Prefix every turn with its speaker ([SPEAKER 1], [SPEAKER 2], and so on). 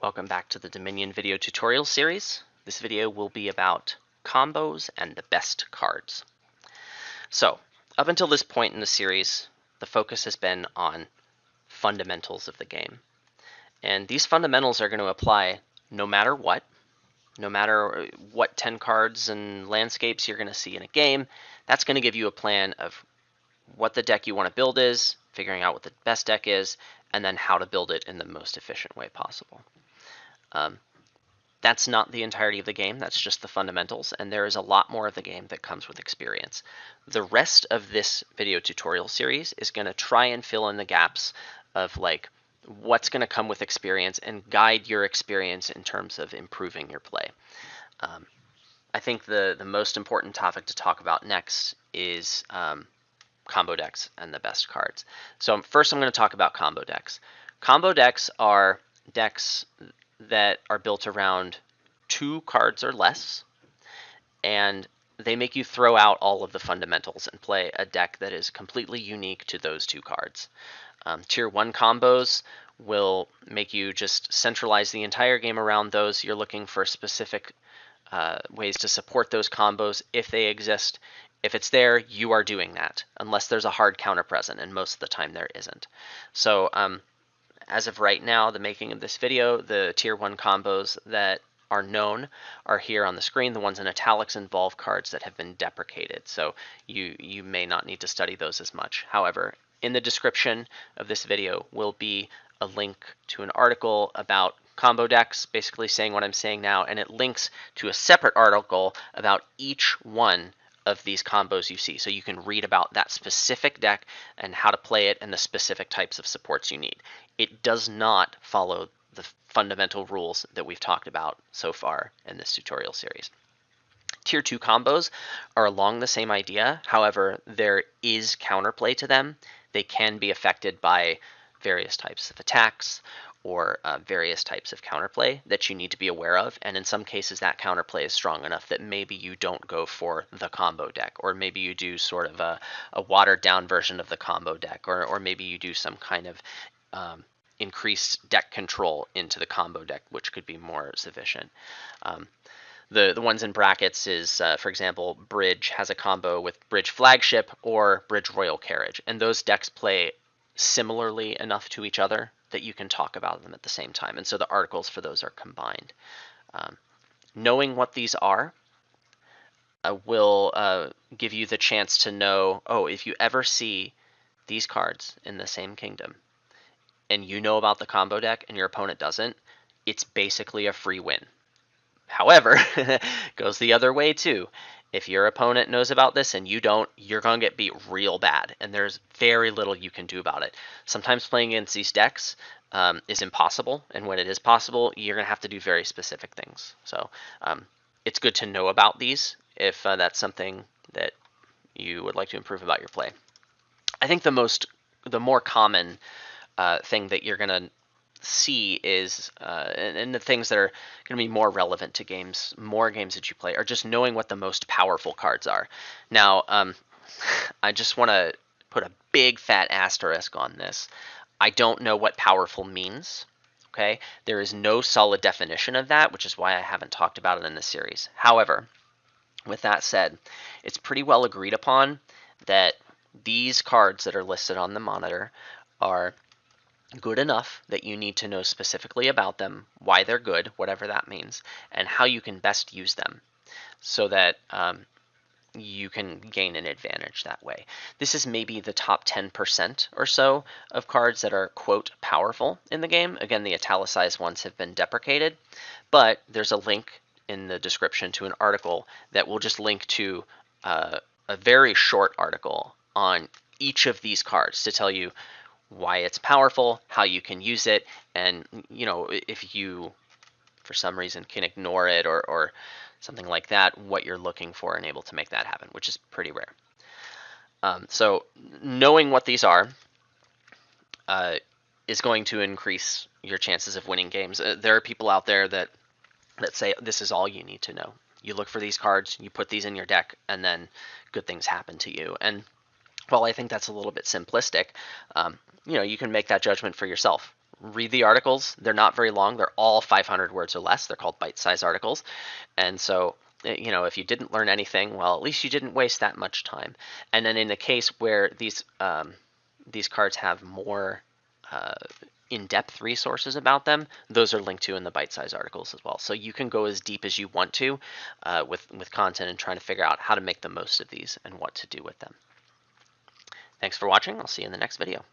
[SPEAKER 1] Welcome back to the Dominion video tutorial series. This video will be about combos and the best cards. So, up until this point in the series, the focus has been on fundamentals of the game. And these fundamentals are going to apply no matter what 10 cards and landscapes you're going to see in a game. That's going to give you a plan of what the deck you want to build is, figuring out what the best deck is, and then how to build it in the most efficient way possible. That's not the entirety of the game, that's just the fundamentals, and there is a lot more of the game that comes with experience. The rest of this video tutorial series is going to try and fill in the gaps of what's going to come with experience and guide your experience in terms of improving your play. I think the most important topic to talk about next is combo decks and the best cards. So first I'm going to talk about combo decks. Combo decks are decks that are built around 2 cards or less, and they make you throw out all of the fundamentals and play a deck that is completely unique to those 2 cards. Tier 1 combos will make you just centralize the entire game around those. You're looking for specific ways to support those combos if they exist. If it's there, you are doing that, unless there's a hard counter present, and most of the time there isn't. So as of right now, the making of this video, the tier 1 combos that are known are here on the screen. The ones in italics involve cards that have been deprecated, so you may not need to study those as much. However, in the description of this video will be a link to an article about combo decks, basically saying what I'm saying now, and it links to a separate article about each one of these combos you see, so you can read about that specific deck and how to play it and the specific types of supports you need. It does not follow the fundamental rules that we've talked about so far in this tutorial series. Tier 2 combos are along the same idea, however, there is counterplay to them. They can be affected by various types of attacks or various types of counterplay that you need to be aware of, and in some cases that counterplay is strong enough that maybe you don't go for the combo deck, or maybe you do sort of a watered down version of the combo deck, or maybe you do some kind of increased deck control into the combo deck, which could be more sufficient. The ones in brackets is, for example, Bridge has a combo with Bridge Flagship or Bridge Royal Carriage, and those decks play similarly enough to each other that you can talk about them at the same time, and so the articles for those are combined. Knowing what these are will give you the chance to know, oh, if you ever see these cards in the same kingdom, and you know about the combo deck and your opponent doesn't, it's basically a free win. However, goes the other way too. If your opponent knows about this and you don't, you're going to get beat real bad, and there's very little you can do about it. Sometimes playing against these decks is impossible, and when it is possible, you're going to have to do very specific things. So it's good to know about these if that's something that you would like to improve about your play. I think the more common thing that you're going to see is, and the things that are going to be more relevant to games, more games that you play, are just knowing what the most powerful cards are. Now, I just want to put a big fat asterisk on this. I don't know what powerful means. Okay, there is no solid definition of that, which is why I haven't talked about it in this series. However, with that said, it's pretty well agreed upon that these cards that are listed on the monitor are good enough that you need to know specifically about them, why they're good, whatever that means, and how you can best use them so that you can gain an advantage that way. This is maybe the top 10% or so of cards that are, quote, powerful in the game. Again, the italicized ones have been deprecated, but there's a link in the description to an article that will just link to a very short article on each of these cards to tell you why it's powerful, how you can use it, and if you for some reason can ignore it or something like that, what you're looking for and able to make that happen, which is pretty rare. So knowing what these are is going to increase your chances of winning games. There are people out there that say this is all you need to know. You look for these cards, you put these in your deck, and then good things happen to you. And while I think that's a little bit simplistic, you can make that judgment for yourself. read the articles. They're not very long. They're all 500 words or less. They're called bite-sized articles. And so, if you didn't learn anything, well, at least you didn't waste that much time. And then in the case where these cards have more in-depth resources about them, those are linked to in the bite-sized articles as well. So you can go as deep as you want to with content and trying to figure out how to make the most of these and what to do with them. Thanks for watching. I'll see you in the next video.